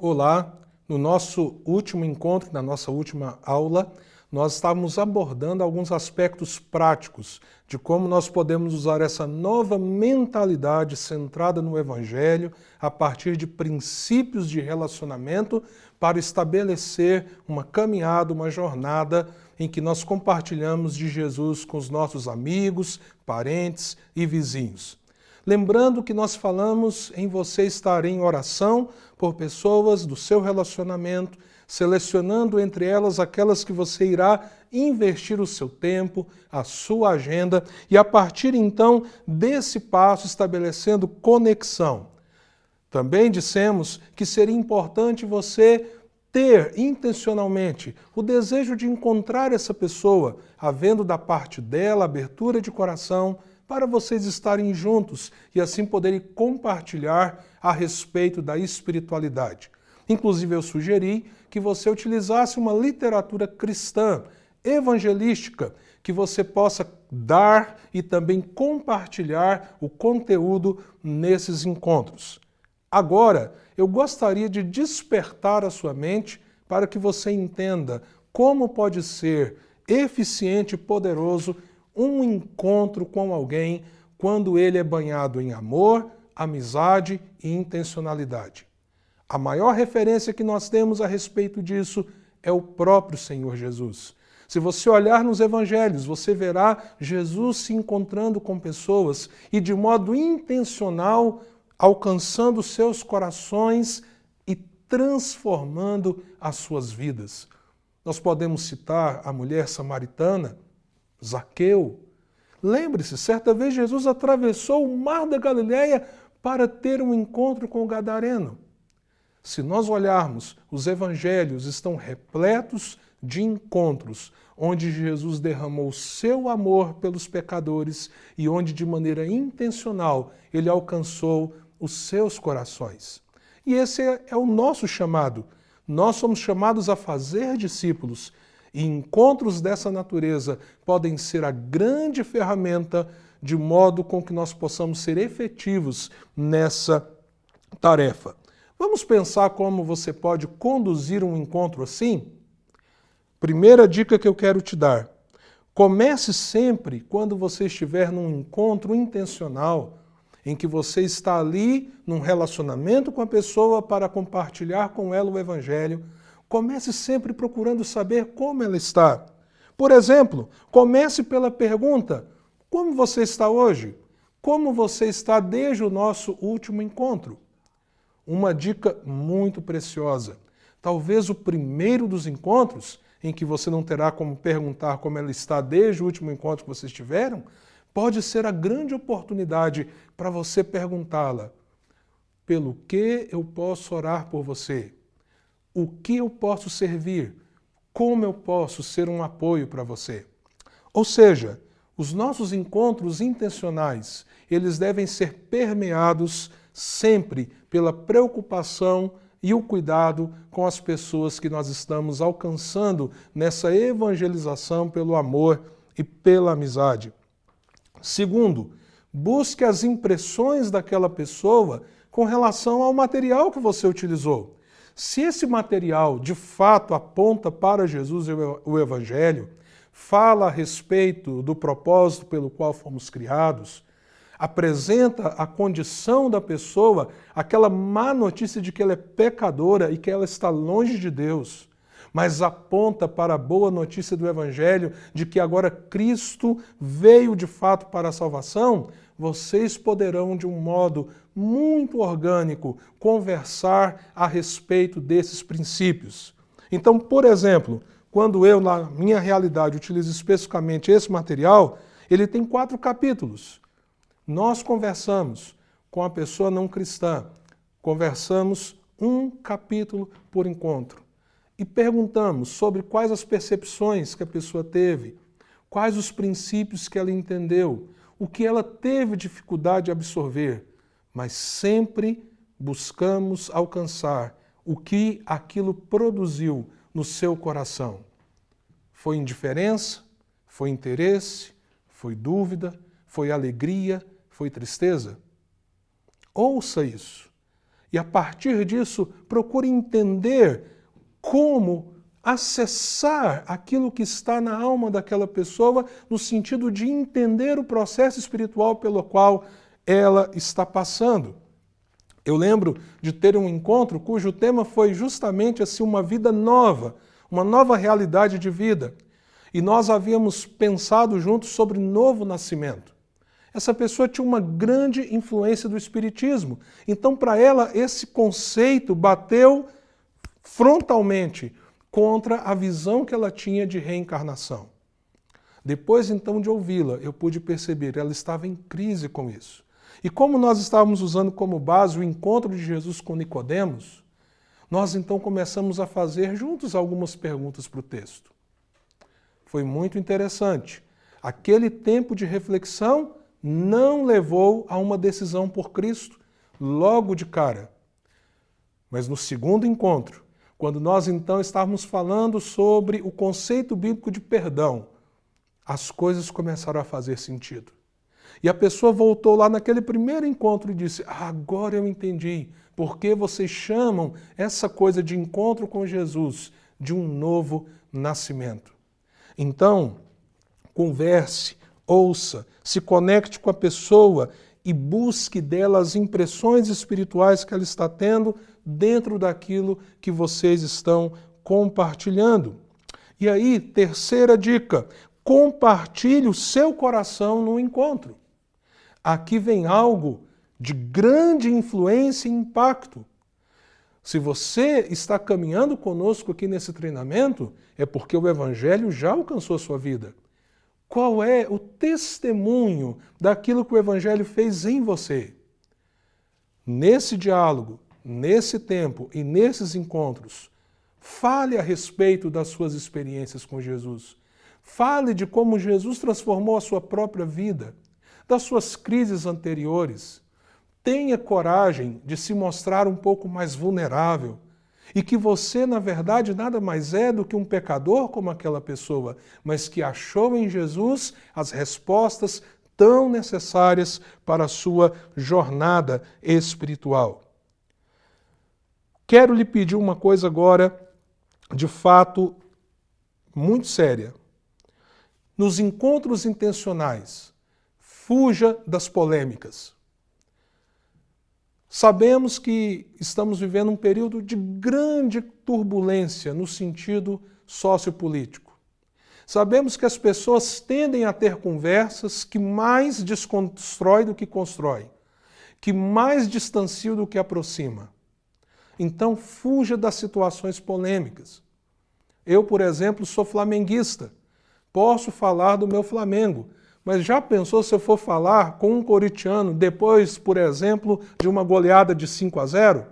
Olá, no nosso último encontro, na nossa última aula, nós estávamos abordando alguns aspectos práticos de como nós podemos usar essa nova mentalidade centrada no Evangelho a partir de princípios de relacionamento para estabelecer uma caminhada, uma jornada em que nós compartilhamos de Jesus com os nossos amigos, parentes e vizinhos. Lembrando que nós falamos em você estar em oração por pessoas do seu relacionamento, selecionando entre elas aquelas que você irá investir o seu tempo, a sua agenda e a partir então desse passo estabelecendo conexão. Também dissemos que seria importante você ter intencionalmente o desejo de encontrar essa pessoa, havendo da parte dela abertura de coração, para vocês estarem juntos e assim poderem compartilhar a respeito da espiritualidade. Inclusive, eu sugeri que você utilizasse uma literatura cristã, evangelística, que você possa dar e também compartilhar o conteúdo nesses encontros. Agora, eu gostaria de despertar a sua mente para que você entenda como pode ser eficiente e poderoso um encontro com alguém quando ele é banhado em amor, amizade e intencionalidade. A maior referência que nós temos a respeito disso é o próprio Senhor Jesus. Se você olhar nos evangelhos, você verá Jesus se encontrando com pessoas e de modo intencional alcançando seus corações e transformando as suas vidas. Nós podemos citar a mulher samaritana, Zaqueu. Lembre-se, certa vez Jesus atravessou o mar da Galileia para ter um encontro com o gadareno. Se nós olharmos, os evangelhos estão repletos de encontros onde Jesus derramou seu amor pelos pecadores e onde, de maneira intencional, ele alcançou os seus corações. E esse é o nosso chamado. Nós somos chamados a fazer discípulos. E encontros dessa natureza podem ser a grande ferramenta de modo com que nós possamos ser efetivos nessa tarefa. Vamos pensar como você pode conduzir um encontro assim? Primeira dica que eu quero te dar. Comece sempre quando você estiver num encontro intencional, em que você está ali num relacionamento com a pessoa para compartilhar com ela o Evangelho. Comece sempre procurando saber como ela está. Por exemplo, comece pela pergunta: como você está hoje? Como você está desde o nosso último encontro? Uma dica muito preciosa. Talvez o primeiro dos encontros, em que você não terá como perguntar como ela está desde o último encontro que vocês tiveram, pode ser a grande oportunidade para você perguntá-la: pelo que eu posso orar por você? O que eu posso servir? Como eu posso ser um apoio para você? Ou seja, os nossos encontros intencionais, eles devem ser permeados sempre pela preocupação e o cuidado com as pessoas que nós estamos alcançando nessa evangelização pelo amor e pela amizade. Segundo, busque as impressões daquela pessoa com relação ao material que você utilizou. Se esse material de fato aponta para Jesus e o Evangelho, fala a respeito do propósito pelo qual fomos criados, apresenta a condição da pessoa, aquela má notícia de que ela é pecadora e que ela está longe de Deus, mas aponta para a boa notícia do Evangelho de que agora Cristo veio de fato para a salvação, vocês poderão, de um modo muito orgânico, conversar a respeito desses princípios. Então, por exemplo, quando eu, na minha realidade, utilizo especificamente esse material, ele tem 4 capítulos. Nós conversamos com a pessoa não cristã, conversamos um capítulo por encontro e perguntamos sobre quais as percepções que a pessoa teve, quais os princípios que ela entendeu, o que ela teve dificuldade de absorver, mas sempre buscamos alcançar o que aquilo produziu no seu coração. Foi indiferença? Foi interesse? Foi dúvida? Foi alegria? Foi tristeza? Ouça isso E a partir disso, procure entender como acessar aquilo que está na alma daquela pessoa, no sentido de entender o processo espiritual pelo qual ela está passando. Eu lembro de ter um encontro cujo tema foi justamente assim, uma vida nova, uma nova realidade de vida. E nós havíamos pensado juntos sobre novo nascimento. Essa pessoa tinha uma grande influência do Espiritismo. Então, para ela, esse conceito bateu frontalmente contra a visão que ela tinha de reencarnação. Depois, então, de ouvi-la, eu pude perceber que ela estava em crise com isso. E como nós estávamos usando como base o encontro de Jesus com Nicodemos, nós então começamos a fazer juntos algumas perguntas para o texto. Foi muito interessante. Aquele tempo de reflexão não levou a uma decisão por Cristo logo de cara. Mas no segundo encontro, quando nós então estávamos falando sobre o conceito bíblico de perdão, as coisas começaram a fazer sentido. E a pessoa voltou lá naquele primeiro encontro e disse: agora eu entendi por que vocês chamam essa coisa de encontro com Jesus de um novo nascimento. Então, converse, ouça, se conecte com a pessoa e busque dela as impressões espirituais que ela está tendo dentro daquilo que vocês estão compartilhando. E aí, terceira dica, compartilhe o seu coração no encontro. Aqui vem algo de grande influência e impacto. Se você está caminhando conosco aqui nesse treinamento, é porque o Evangelho já alcançou a sua vida. Qual é o testemunho daquilo que o Evangelho fez em você? Nesse diálogo, nesse tempo e nesses encontros, fale a respeito das suas experiências com Jesus. Fale de como Jesus transformou a sua própria vida, das suas crises anteriores. Tenha coragem de se mostrar um pouco mais vulnerável e que você, na verdade, nada mais é do que um pecador como aquela pessoa, mas que achou em Jesus as respostas tão necessárias para a sua jornada espiritual. Quero lhe pedir uma coisa agora, de fato, muito séria. Nos encontros intencionais, fuja das polêmicas. Sabemos que estamos vivendo um período de grande turbulência no sentido sociopolítico. Sabemos que as pessoas tendem a ter conversas que mais desconstrói do que constrói, que mais distancia do que aproxima. Então, fuja das situações polêmicas. Eu, por exemplo, sou flamenguista. Posso falar do meu Flamengo, mas já pensou se eu for falar com um corintiano depois, por exemplo, de uma goleada de 5-0?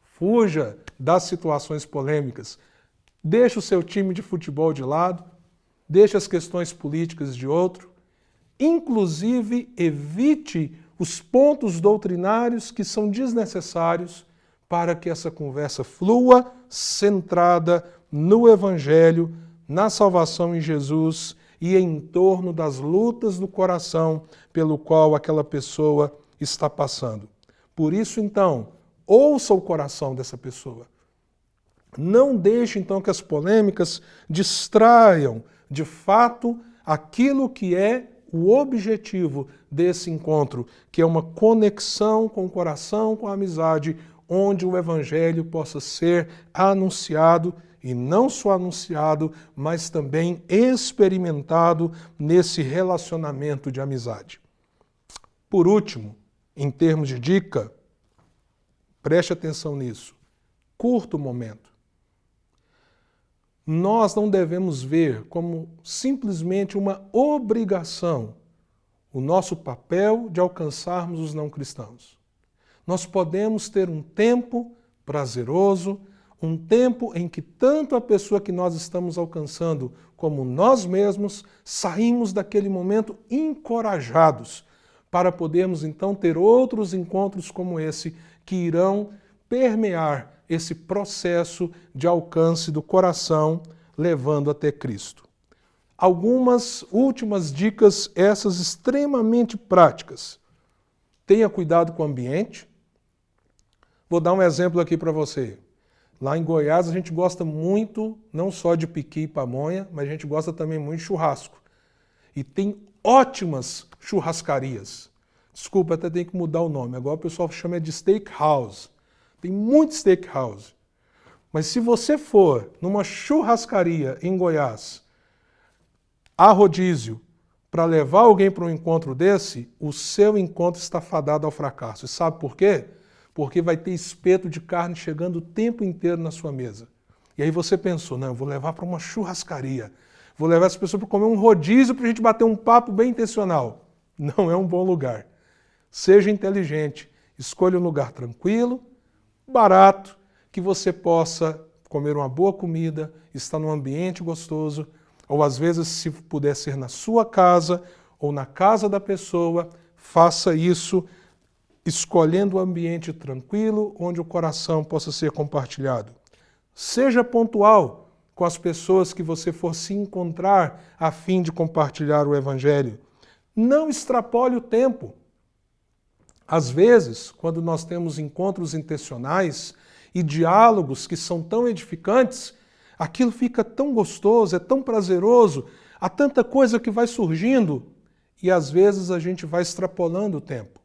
Fuja das situações polêmicas. Deixe o seu time de futebol de lado, deixe as questões políticas de outro. Inclusive, evite os pontos doutrinários que são desnecessários para que essa conversa flua centrada no Evangelho, na salvação em Jesus e em torno das lutas do coração pelo qual aquela pessoa está passando. Por isso, então, ouça o coração dessa pessoa. Não deixe, então, que as polêmicas distraiam, de fato, aquilo que é o objetivo desse encontro, que é uma conexão com o coração, com a amizade, onde o Evangelho possa ser anunciado, e não só anunciado, mas também experimentado nesse relacionamento de amizade. Por último, em termos de dica, preste atenção nisso. Curta o momento. Nós não devemos ver como simplesmente uma obrigação o nosso papel de alcançarmos os não cristãos. Nós podemos ter um tempo prazeroso, um tempo em que tanto a pessoa que nós estamos alcançando como nós mesmos saímos daquele momento encorajados para podermos então ter outros encontros como esse que irão permear esse processo de alcance do coração levando até Cristo. Algumas últimas dicas, essas extremamente práticas. Tenha cuidado com o ambiente. Vou dar um exemplo aqui para você. Lá em Goiás a gente gosta muito, não só de piqui e pamonha, mas a gente gosta também muito de churrasco. E tem ótimas churrascarias. Desculpa, até tem que mudar o nome. Agora o pessoal chama de steakhouse. Tem muito steakhouse. Mas se você for numa churrascaria em Goiás, a rodízio, para levar alguém para um encontro desse, o seu encontro está fadado ao fracasso. E sabe por quê? Porque vai ter espeto de carne chegando o tempo inteiro na sua mesa. E aí você pensou, não, eu vou levar para uma churrascaria. Vou levar essa pessoa para comer um rodízio para a gente bater um papo bem intencional. Não é um bom lugar. Seja inteligente. Escolha um lugar tranquilo, barato, que você possa comer uma boa comida, estar num ambiente gostoso, ou às vezes, se puder ser na sua casa ou na casa da pessoa, faça isso escolhendo um ambiente tranquilo, onde o coração possa ser compartilhado. Seja pontual com as pessoas que você for se encontrar a fim de compartilhar o Evangelho. Não extrapole o tempo. Às vezes, quando nós temos encontros intencionais e diálogos que são tão edificantes, aquilo fica tão gostoso, é tão prazeroso, há tanta coisa que vai surgindo e às vezes a gente vai extrapolando o tempo.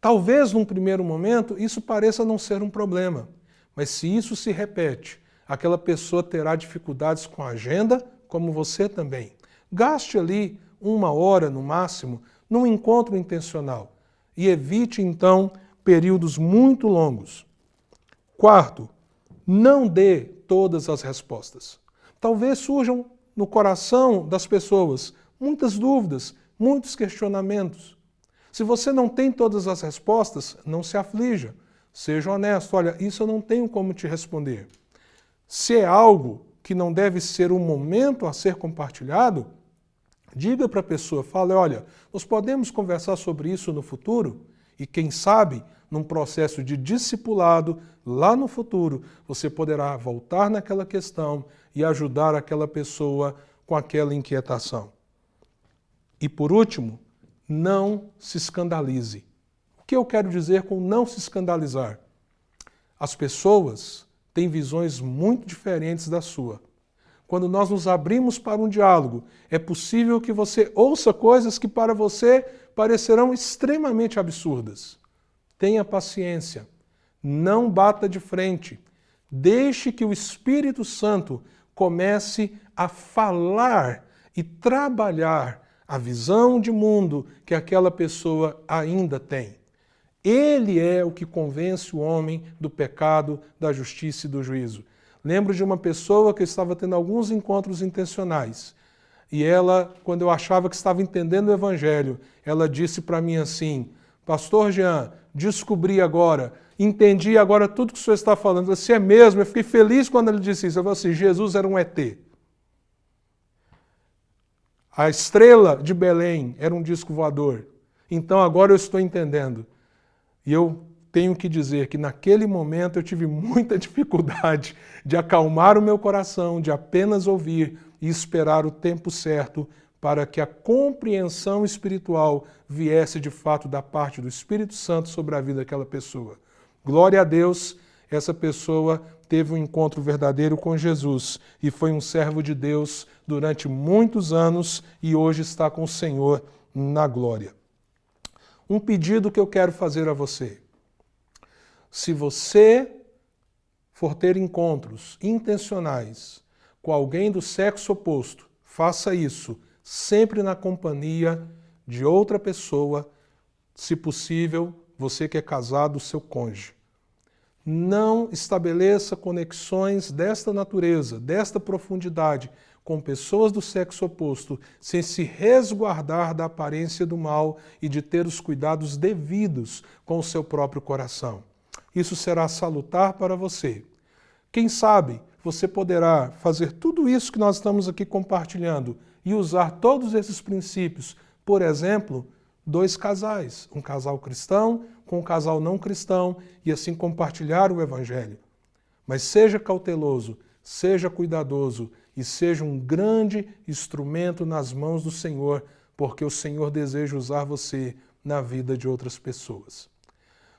Talvez num primeiro momento isso pareça não ser um problema, mas se isso se repete, aquela pessoa terá dificuldades com a agenda, como você também. Gaste ali 1 hora no máximo num encontro intencional e evite então períodos muito longos. Quarto, não dê todas as respostas. Talvez surjam no coração das pessoas muitas dúvidas, muitos questionamentos. Se você não tem todas as respostas, não se aflija. Seja honesto. Olha, isso eu não tenho como te responder. Se é algo que não deve ser um momento a ser compartilhado, diga para a pessoa, fale, olha, nós podemos conversar sobre isso no futuro? E quem sabe, num processo de discipulado, lá no futuro, você poderá voltar naquela questão e ajudar aquela pessoa com aquela inquietação. E por último, não se escandalize. O que eu quero dizer com não se escandalizar? As pessoas têm visões muito diferentes da sua. Quando nós nos abrimos para um diálogo, é possível que você ouça coisas que para você parecerão extremamente absurdas. Tenha paciência, não bata de frente. Deixe que o Espírito Santo comece a falar e trabalhar a visão de mundo que aquela pessoa ainda tem. Ele é o que convence o homem do pecado, da justiça e do juízo. Lembro de uma pessoa que estava tendo alguns encontros intencionais. E ela, quando eu achava que estava entendendo o Evangelho, ela disse para mim assim, Pastor Jean, descobri agora, entendi agora tudo que o senhor está falando. Você é mesmo? Eu fiquei feliz quando ele disse isso. Eu falei assim, Jesus era um ET. A estrela de Belém era um disco voador. Então agora eu estou entendendo. E eu tenho que dizer que naquele momento eu tive muita dificuldade de acalmar o meu coração, de apenas ouvir e esperar o tempo certo para que a compreensão espiritual viesse de fato da parte do Espírito Santo sobre a vida daquela pessoa. Glória a Deus, essa pessoa teve um encontro verdadeiro com Jesus e foi um servo de Deus durante muitos anos e hoje está com o Senhor na glória. Um pedido que eu quero fazer a você. Se você for ter encontros intencionais com alguém do sexo oposto, faça isso sempre na companhia de outra pessoa, se possível, você que é casado, seu cônjuge. Não estabeleça conexões desta natureza, desta profundidade, com pessoas do sexo oposto, sem se resguardar da aparência do mal e de ter os cuidados devidos com o seu próprio coração. Isso será salutar para você. Quem sabe você poderá fazer tudo isso que nós estamos aqui compartilhando e usar todos esses princípios, por exemplo, 2 casais, um casal cristão com um casal não cristão e assim compartilhar o Evangelho. Mas seja cauteloso, seja cuidadoso e seja um grande instrumento nas mãos do Senhor, porque o Senhor deseja usar você na vida de outras pessoas.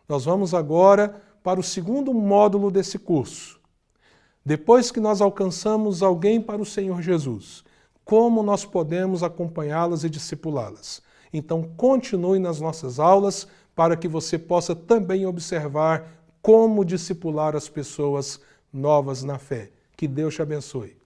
Nós vamos agora para o segundo módulo desse curso. Depois que nós alcançamos alguém para o Senhor Jesus, como nós podemos acompanhá-las e discipulá-las? Então, continue nas nossas aulas para que você possa também observar como discipular as pessoas novas na fé. Que Deus te abençoe.